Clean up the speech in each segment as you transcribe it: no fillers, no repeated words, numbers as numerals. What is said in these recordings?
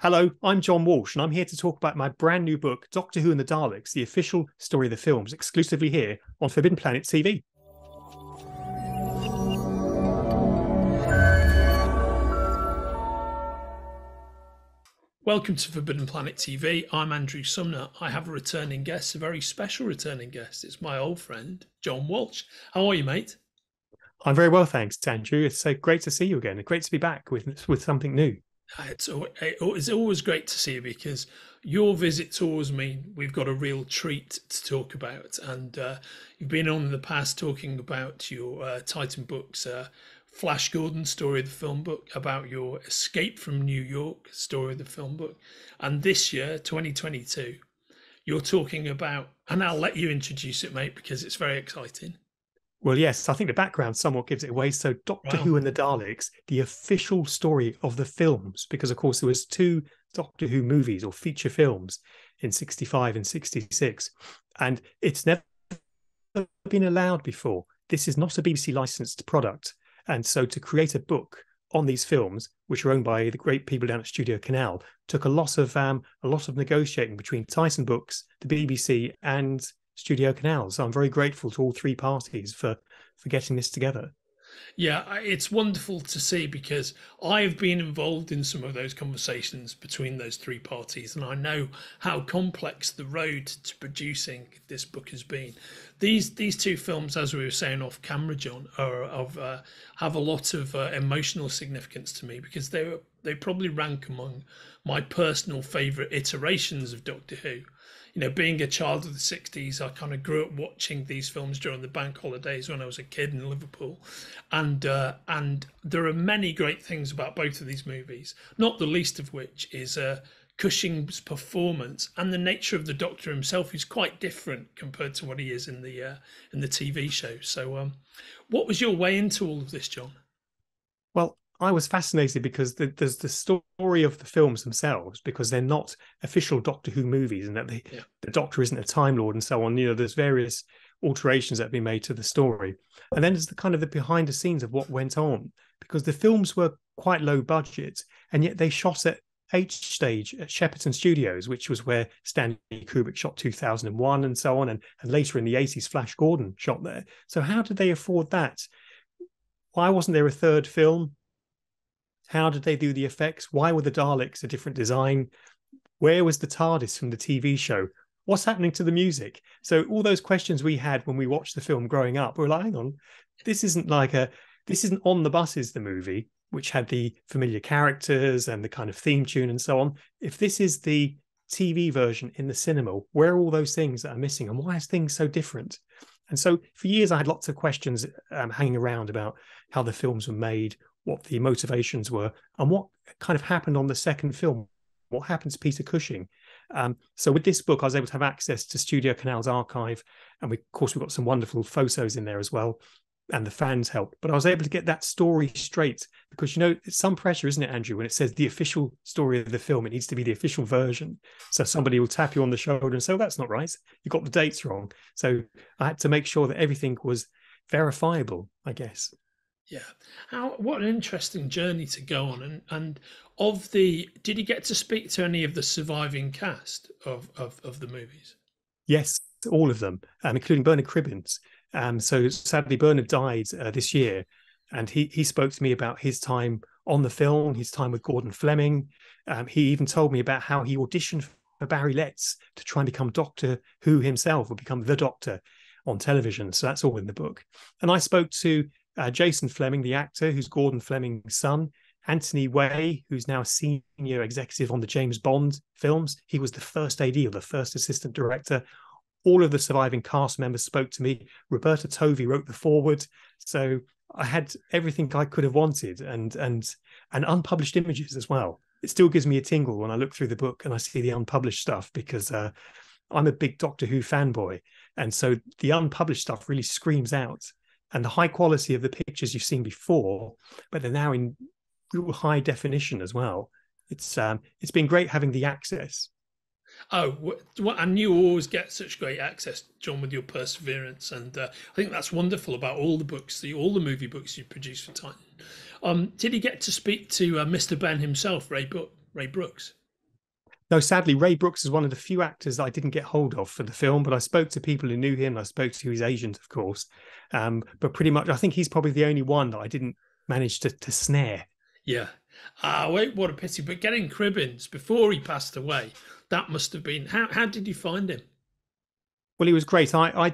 Hello, I'm John Walsh, and I'm here to talk about my brand new book, Doctor Who and the Daleks, the official story of the films, exclusively here on Forbidden Planet TV. Welcome to Forbidden Planet TV. I'm Andrew Sumner. I have a returning guest, a very special returning guest. It's my old friend, John Walsh. How are you, mate? I'm very well, thanks, Andrew. It's so great to see you again. Great to be back with something new. It's always great to see you because your visits always mean we've got a real treat to talk about. And you've been on in the past talking about your Titan books, Flash Gordon story of the film book, about your escape from New York story of the film book. And this year, 2022, you're talking about, and I'll let you introduce it, mate, because it's very exciting. Well, yes, I think the background somewhat gives it away. So Doctor Wow. Who and the Daleks, the official story of the films, because of course there was two Doctor Who movies or feature films in 65 and 66. And it's never been allowed before. This is not a BBC licensed product. And so to create a book on these films, which are owned by the great people down at Studio Canal, took a lot of negotiating between Titan Books, the BBC, and Studio Canal. So I'm very grateful to all three parties for getting this together. Yeah, it's wonderful to see because I've been involved in some of those conversations between those three parties, and I know how complex the road to producing this book has been. These two films, as we were saying off camera, John, have a lot of emotional significance to me because they probably rank among my personal favourite iterations of Doctor Who. You know, being a child of the 60s, I kind of grew up watching these films during the bank holidays when I was a kid in Liverpool. And there are many great things about both of these movies, not the least of which is Cushing's performance and the nature of the Doctor himself, who's quite different compared to what he is in the TV show. So what was your way into all of this, John? Well, I was fascinated because there's the story of the films themselves, because they're not official Doctor Who movies, and that the Doctor isn't a Time Lord and so on. You know, there's various alterations that have been made to the story. And then there's the kind of the behind the scenes of what went on, because the films were quite low budget, and yet they shot at H stage at Shepperton Studios, which was where Stanley Kubrick shot 2001 and so on. And later in the 80s, Flash Gordon shot there. So how did they afford that? Why wasn't there a third film? How did they do the effects? Why were the Daleks a different design? Where was the TARDIS from the TV show? What's happening to the music? So all those questions we had when we watched the film growing up, we're like, hang on, this isn't On the Buses, the movie, which had the familiar characters and the kind of theme tune and so on. If this is the TV version in the cinema, where are all those things that are missing, and why is things so different? And so for years, I had lots of questions hanging around about how the films were made, what the motivations were, and what kind of happened on the second film. What happened to Peter Cushing? So with this book, I was able to have access to Studio Canal's archive, and we've got some wonderful photos in there as well, and the fans helped. But I was able to get that story straight because, you know, it's some pressure, isn't it, Andrew, when it says the official story of the film, it needs to be the official version. So somebody will tap you on the shoulder and say, oh, that's not right. You got the dates wrong. So I had to make sure that everything was verifiable, I guess. Yeah. What an interesting journey to go on. And did you get to speak to any of the surviving cast of the movies? Yes, all of them, including Bernard Cribbins. So sadly, Bernard died this year, and he spoke to me about his time on the film, his time with Gordon Fleming. He even told me about how he auditioned for Barry Letts to try and become Doctor Who himself, or become the Doctor on television. So that's all in the book. And I spoke to Jason Fleming, the actor, who's Gordon Fleming's son. Anthony Way, who's now a senior executive on the James Bond films. He was the first AD, or the first assistant director. All of the surviving cast members spoke to me. Roberta Tovey wrote the foreword. So I had everything I could have wanted, and unpublished images as well. It still gives me a tingle when I look through the book and I see the unpublished stuff, because I'm a big Doctor Who fanboy. And so the unpublished stuff really screams out. And the high quality of the pictures you've seen before, but they're now in real high definition as well. It's been great having the access. Oh, and you always get such great access, John, with your perseverance, and I think that's wonderful about all the movie books you produce for Titan. Did he get to speak to Mr. Ben himself, Ray Brooks? No, sadly, Ray Brooks is one of the few actors that I didn't get hold of for the film, but I spoke to people who knew him. I spoke to his agent, of course. But pretty much, I think he's probably the only one that I didn't manage to snare. Yeah. Wait, what a pity. But getting Cribbins before he passed away, that must have been. How did you find him? Well, he was great. I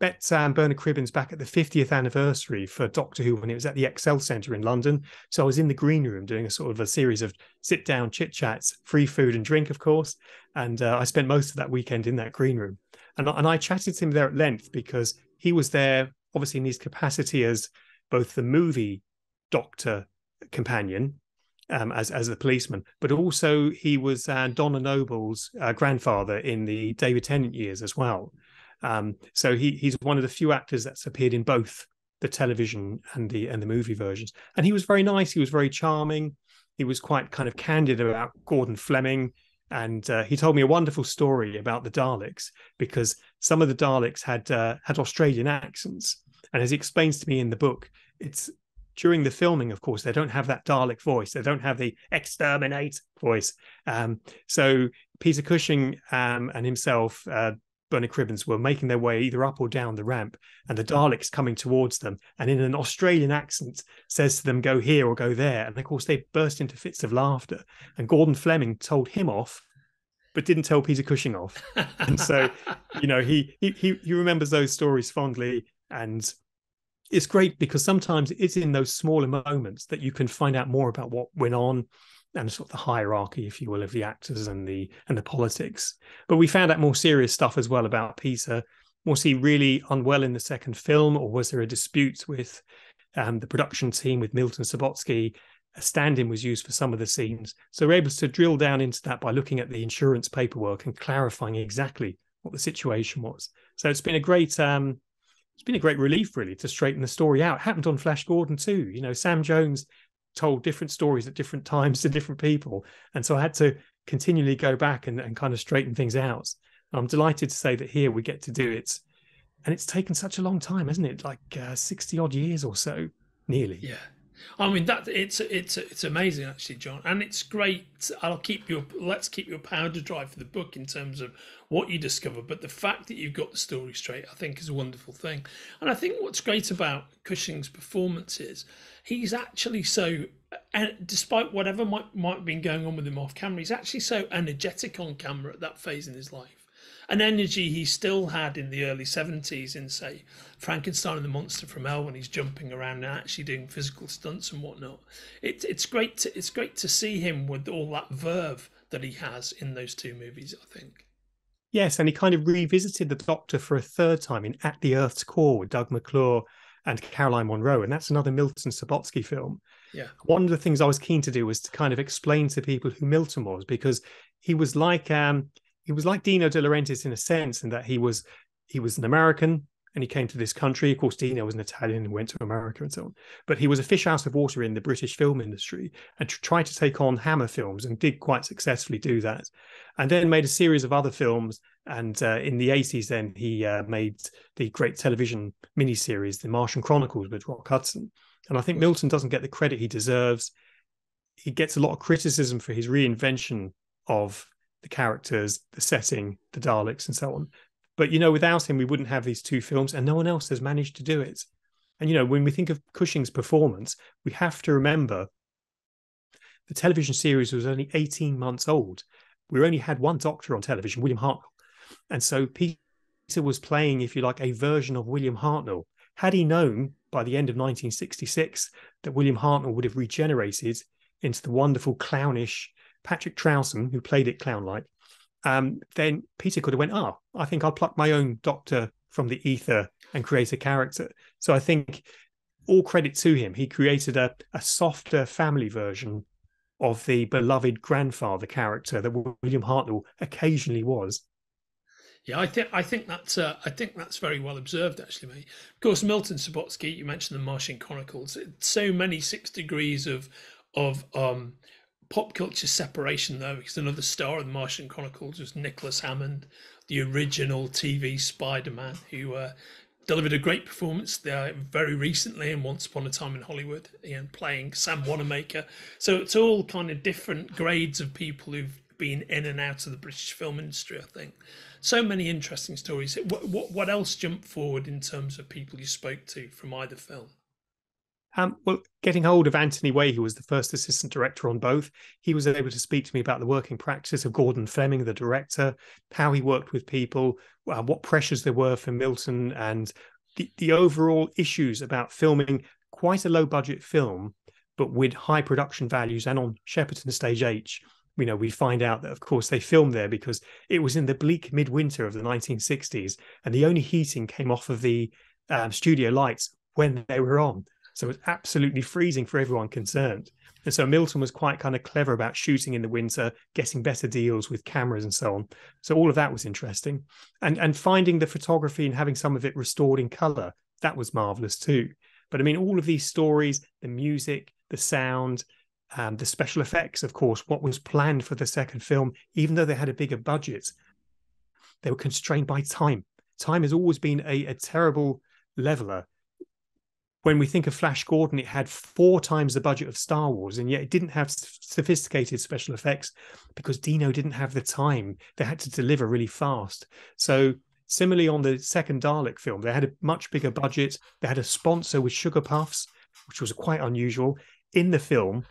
met Bernard Cribbins back at the 50th anniversary for Doctor Who when it was at the Excel Centre in London. So I was in the green room doing a sort of a series of sit-down chit-chats, free food and drink, of course. And I spent most of that weekend in that green room. And I chatted to him there at length because he was there, obviously, in his capacity as both the movie Doctor companion, as the policeman, but also he was Donna Noble's grandfather in the David Tennant years as well. So he's one of the few actors that's appeared in both the television and the movie versions. And he was very nice. He was very charming. He was quite kind of candid about Gordon Fleming. And he told me a wonderful story about the Daleks, because some of the Daleks had Australian accents. And as he explains to me in the book, it's during the filming, of course, they don't have that Dalek voice. They don't have the exterminate voice. So Peter Cushing and himself, Bernard Cribbins, were making their way either up or down the ramp, and the Dalek's coming towards them, and in an Australian accent says to them, go here or go there. And of course, they burst into fits of laughter. And Gordon Fleming told him off, but didn't tell Peter Cushing off. And so, he remembers those stories fondly. And it's great because sometimes it's in those smaller moments that you can find out more about what went on and sort of the hierarchy, if you will, of the actors and the politics. But we found out more serious stuff as well about Peter. Was he really unwell in the second film, or was there a dispute with the production team, with Milton Subotsky? A stand-in was used for some of the scenes. So we're able to drill down into that by looking at the insurance paperwork and clarifying exactly what the situation was. So it's been a great relief, really, to straighten the story out. It happened on Flash Gordon too. Sam Jones told different stories at different times to different people. And so I had to continually go back and kind of straighten things out. I'm delighted to say that here we get to do it. And it's taken such a long time, hasn't it? Like 60 odd years or so, nearly. Yeah. I mean, that it's amazing, actually, John, and it's great. Let's keep your powder dry for the book in terms of what you discover. But the fact that you've got the story straight, I think, is a wonderful thing. And I think what's great about Cushing's performance is he's actually so, and despite whatever might have been going on with him off camera, he's actually so energetic on camera at that phase in his life. An energy he still had in the early 70s in, say, Frankenstein and the Monster from Hell, when he's jumping around and actually doing physical stunts and whatnot. It's great to see him with all that verve that he has in those two movies, I think. Yes, and he kind of revisited the Doctor for a third time in At the Earth's Core with Doug McClure and Caroline Munro, and that's another Milton Subotsky film. Yeah. One of the things I was keen to do was to kind of explain to people who Milton was, because he was like Dino De Laurentiis in a sense, in that he was an American and he came to this country. Of course, Dino was an Italian and went to America and so on. But he was a fish out of water in the British film industry and tried to take on Hammer Films and did quite successfully do that. And then made a series of other films. And in the 80s, then he made the great television miniseries, The Martian Chronicles, with Rock Hudson. And I think Milton doesn't get the credit he deserves. He gets a lot of criticism for his reinvention of the characters, the setting, the Daleks, and so on. But, without him, we wouldn't have these two films, and no one else has managed to do it. And, when we think of Cushing's performance, we have to remember the television series was only 18 months old. We only had one Doctor on television, William Hartnell. And so Peter was playing, if you like, a version of William Hartnell. Had he known by the end of 1966 that William Hartnell would have regenerated into the wonderful clownish Patrick Troughton, who played it clown-like, then Peter could have went, I think I'll pluck my own Doctor from the ether and create a character. So I think all credit to him. He created a softer family version of the beloved grandfather character that William Hartnell occasionally was. Yeah, I think that's very well observed, actually, mate. Of course, Milton Subotsky, you mentioned the Martian Chronicles. So many 6 degrees of pop culture separation, though, because another star of the Martian Chronicles was Nicholas Hammond, the original TV Spider-Man, who delivered a great performance there very recently in Once Upon a Time in Hollywood, playing Sam Wanamaker. So it's all kind of different grades of people who've been in and out of the British film industry, I think. So many interesting stories. What else jumped forward in terms of people you spoke to from either film? Well, getting hold of Anthony Way, who was the first assistant director on both, he was able to speak to me about the working practice of Gordon Fleming, the director, how he worked with people, what pressures there were for Milton, and the overall issues about filming quite a low-budget film, but with high production values. And on Shepperton Stage H, we find out that, of course, they filmed there because it was in the bleak midwinter of the 1960s, and the only heating came off of the studio lights when they were on. So it was absolutely freezing for everyone concerned. And so Milton was quite kind of clever about shooting in the winter, getting better deals with cameras and so on. So all of that was interesting. And finding the photography and having some of it restored in colour, that was marvellous too. But I mean, all of these stories, the music, the sound, the special effects, of course, what was planned for the second film, even though they had a bigger budget, they were constrained by time. Time has always been a terrible leveler. When we think of Flash Gordon, it had 4 times the budget of Star Wars, and yet it didn't have sophisticated special effects because Dino didn't have the time. They had to deliver really fast. So similarly on the second Dalek film, they had a much bigger budget. They had a sponsor with Sugar Puffs, which was quite unusual. In the film,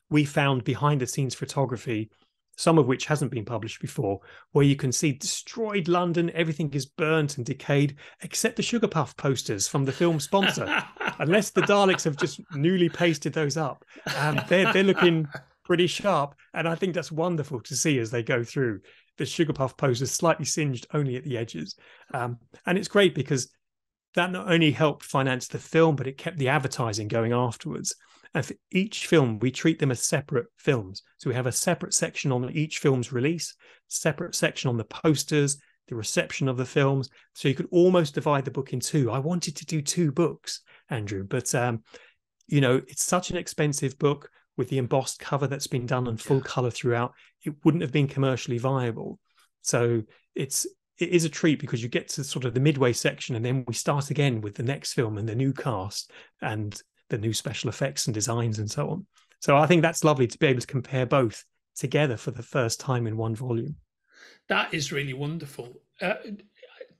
we found behind-the-scenes photography, some of which hasn't been published before, where you can see destroyed London, everything is burnt and decayed, except the Sugar Puff posters from the film sponsor. Unless the Daleks have just newly pasted those up. They're looking pretty sharp, and I think that's wonderful to see as they go through. The Sugar Puff posters slightly singed only at the edges. And it's great because that not only helped finance the film, but it kept the advertising going afterwards. And for each film, we treat them as separate films. So we have a separate section on each film's release, separate section on the posters, the reception of the films. So you could almost divide the book in 2. I wanted to do 2 books, Andrew, but, it's such an expensive book with the embossed cover that's been done in full color throughout. It wouldn't have been commercially viable. So it is a treat because you get to sort of the midway section and then we start again with the next film and the new cast and the new special effects and designs and so on. So I think that's lovely to be able to compare both together for the first time in one volume. That is really wonderful.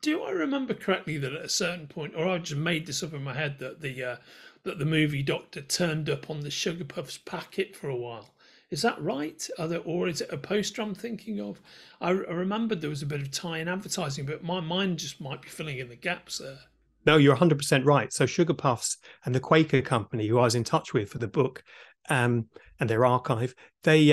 Do I remember correctly that at a certain point, or I just made this up in my head, that the movie Doctor turned up on the Sugar Puffs packet for a while? Is that right? Or is it a poster I'm thinking of? I remembered there was a bit of tie-in advertising, but my mind just might be filling in the gaps there. No, you're 100% right. So Sugar Puffs and the Quaker Company, who I was in touch with for the book and their archive, they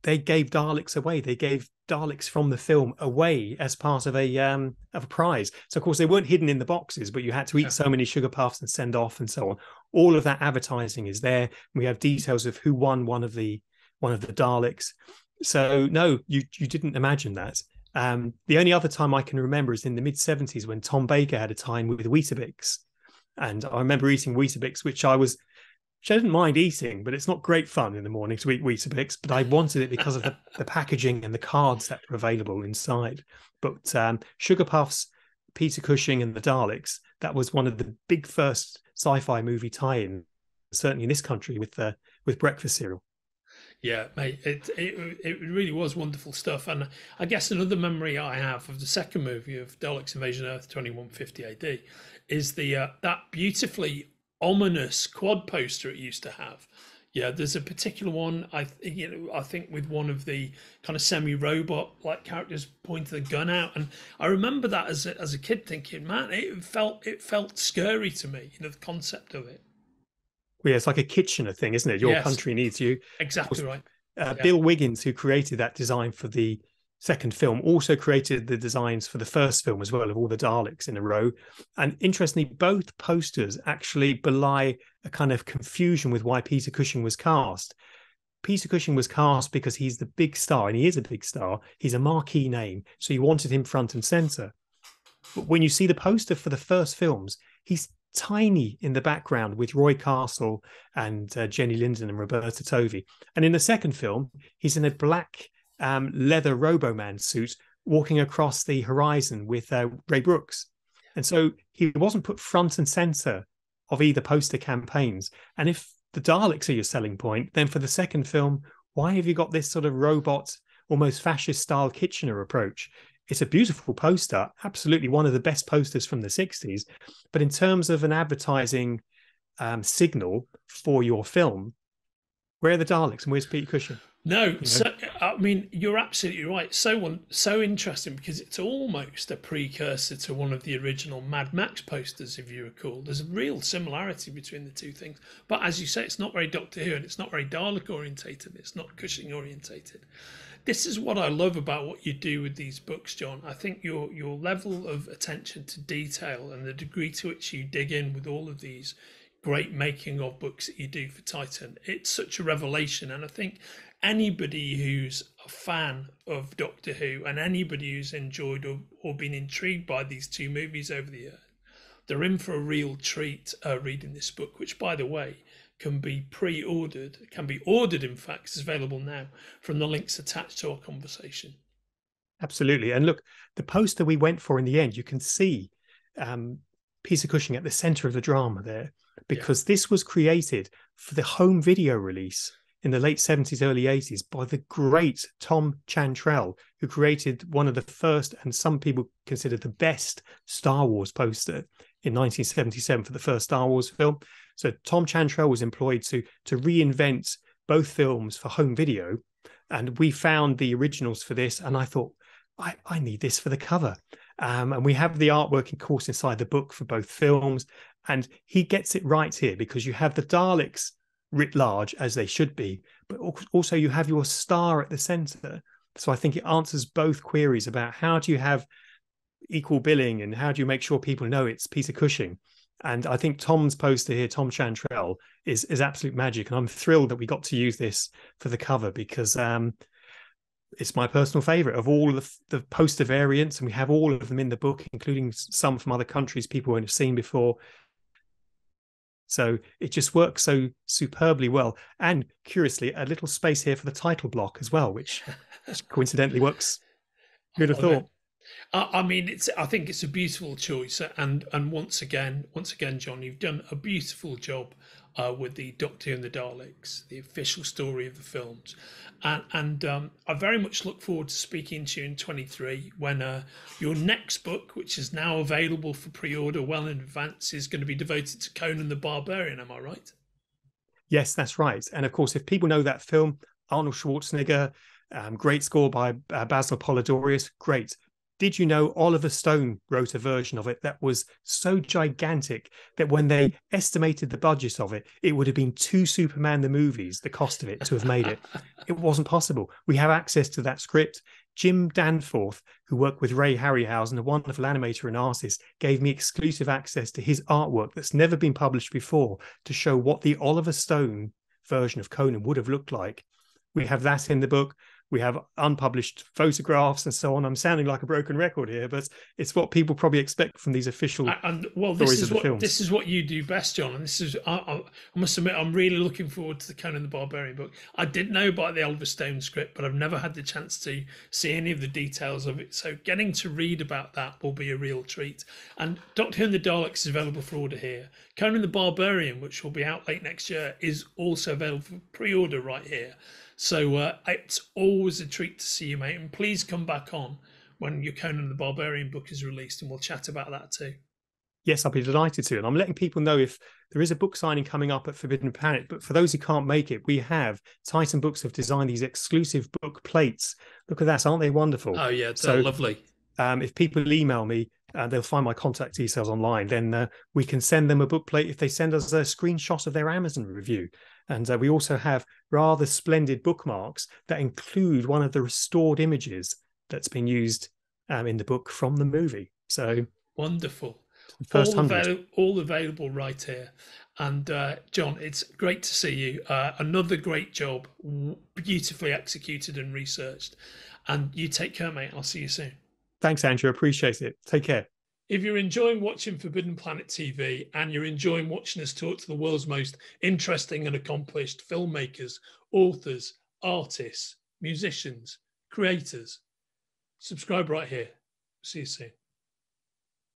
gave Daleks away. They gave Daleks from the film away as part of a prize. So of course they weren't hidden in the boxes, but you had to eat so many Sugar Puffs and send off and so on. All of that advertising is there. We have details of who won one of the Daleks. So no, you didn't imagine that. The only other time I can remember is in the mid-70s when Tom Baker had a tie-in with Weetabix. And I remember eating Weetabix, which I didn't mind eating, but it's not great fun in the morning to eat Weetabix. But I wanted it because of the packaging and the cards that were available inside. But Sugar Puffs, Peter Cushing and the Daleks, that was one of the big first sci-fi movie tie-ins, certainly in this country with breakfast cereal. Yeah, mate, it really was wonderful stuff. And I guess another memory I have of the second movie of Daleks Invasion Earth 2150 AD is that beautifully ominous quad poster it used to have. Yeah, there's a particular one I think with one of the kind of semi-robot like characters pointing the gun out, and I remember that as a kid thinking, man, it felt scary to me. The concept of it. Well, yeah, it's like a Kitchener thing, isn't it? Your country needs you. Exactly right. Bill Wiggins, who created that design for the second film, also created the designs for the first film as well, of all the Daleks in a row. And interestingly, both posters actually belie a kind of confusion with why Peter Cushing was cast. Peter Cushing was cast because he's the big star, and he is a big star. He's a marquee name, so you wanted him front and centre. But when you see the poster for the first films, he's tiny in the background with Roy Castle and Jenny Linden and Roberta Tovey. And in the second film, he's in a black leather Roboman suit walking across the horizon with Ray Brooks. And so he wasn't put front and centre of either poster campaigns. And if the Daleks are your selling point, then for the second film, why have you got this sort of robot almost fascist style Kitchener approach. It's a beautiful poster, absolutely one of the best posters from the 60s. But in terms of an advertising signal for your film, where are the Daleks and where's Peter Cushing? No, so I mean, you're absolutely right. So interesting, because it's almost a precursor to one of the original Mad Max posters, if you recall. There's a real similarity between the two things. But as you say, it's not very Doctor Who, and it's not very Dalek orientated. It's not Cushing orientated. This is what I love about what you do with these books, John. I think your level of attention to detail and the degree to which you dig in with all of these great making of books that you do for Titan, it's such a revelation. And I think anybody who's a fan of Doctor Who, and anybody who's enjoyed or been intrigued by these two movies over the years, they're in for a real treat reading this book, which, by the way, can be pre-ordered, can be ordered, in fact, it's available now from the links attached to our conversation. Absolutely. And look, the poster we went for in the end, you can see Peter Cushing at the center of the drama there, because this was created for the home video release in the late 70s, early 80s by the great Tom Chantrell, who created one of the first, and some people consider the best, Star Wars poster in 1977 for the first Star Wars film. So Tom Chantrell was employed to reinvent both films for home video. And we found the originals for this. And I thought, I need this for the cover. And we have the artwork, of course, inside the book for both films. And he gets it right here, because you have the Daleks writ large, as they should be, but also you have your star at the center. So I think it answers both queries about how do you have equal billing and how do you make sure people know it's Peter Cushing. And I think Tom's poster here, Tom Chantrell, is absolute magic. And I'm thrilled that we got to use this for the cover, because it's my personal favorite of all of the poster variants. And we have all of them in the book, including some from other countries people won't have seen before. So it just works so superbly well. And curiously, a little space here for the title block as well, which coincidentally works. Who'd have thought? I mean, I think it's a beautiful choice, and once again, John, you've done a beautiful job with the Doctor Who and the Daleks, the official story of the films, and I very much look forward to speaking to you in 23 when your next book, which is now available for pre-order well in advance, is going to be devoted to Conan the Barbarian. Am I right? Yes, that's right. And of course, if people know that film, Arnold Schwarzenegger, great score by Basil Polidorius, great. Did you know Oliver Stone wrote a version of it that was so gigantic that when they estimated the budget of it, it would have been 2 Superman the movies, the cost of it, to have made it. It wasn't possible. We have access to that script. Jim Danforth, who worked with Ray Harryhausen, a wonderful animator and artist, gave me exclusive access to his artwork that's never been published before to show what the Oliver Stone version of Conan would have looked like. We have that in the book. We have unpublished photographs and so on. I'm sounding like a broken record here, but it's what people probably expect from these official stories of the films. This is what you do best, John. And this is, I must admit, I'm really looking forward to the Conan the Barbarian book. I did know about the Oliver Stone script, but I've never had the chance to see any of the details of it. So getting to read about that will be a real treat. And Doctor Who and the Daleks is available for order here. Conan the Barbarian, which will be out late next year, is also available for pre-order right here. So it's always a treat to see you, mate. And please come back on when your Conan the Barbarian book is released, and we'll chat about that too. Yes, I'll be delighted to. And I'm letting people know if there is a book signing coming up at Forbidden Planet. But for those who can't make it, we have Titan Books have designed these exclusive book plates. Look at that. Aren't they wonderful? Oh, yeah. They're lovely. If people email me, they'll find my contact details online. Then we can send them a book plate if they send us a screenshot of their Amazon review. And we also have rather splendid bookmarks that include one of the restored images that's been used in the book from the movie. So wonderful. First all available right here. And John, it's great to see you. Another great job, beautifully executed and researched. And you take care, mate. I'll see you soon. Thanks, Andrew. Appreciate it. Take care. If you're enjoying watching Forbidden Planet TV and you're enjoying watching us talk to the world's most interesting and accomplished filmmakers, authors, artists, musicians, creators, subscribe right here. See you soon.